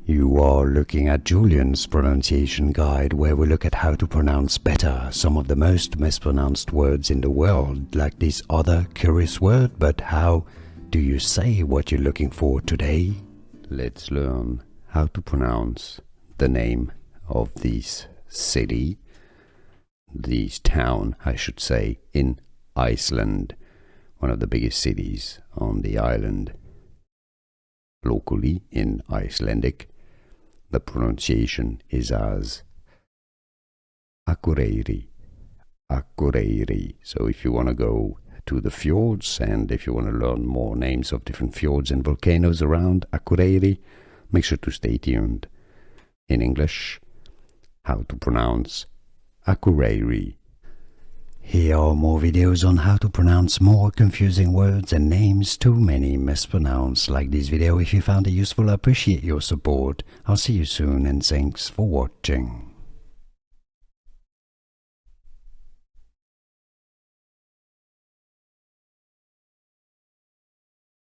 You are looking at Julian's pronunciation guide, where we look at how to pronounce better some of the most mispronounced words in the world, like this other curious word. But how do you say what you're looking for today? Let's learn how to pronounce the name of this city, this town, I should say, in Iceland, one of the biggest cities on the island. Locally, in Icelandic, the pronunciation is as Akureyri, Akureyri. So if you want to go to the fjords and if you want to learn more names of different fjords and volcanoes around Akureyri, make sure to stay tuned. In English, how to pronounce Akureyri. Here are more videos on how to pronounce more confusing words and names too many mispronounced. Like this video if you found it useful. I appreciate your support. I'll see you soon and thanks for watching.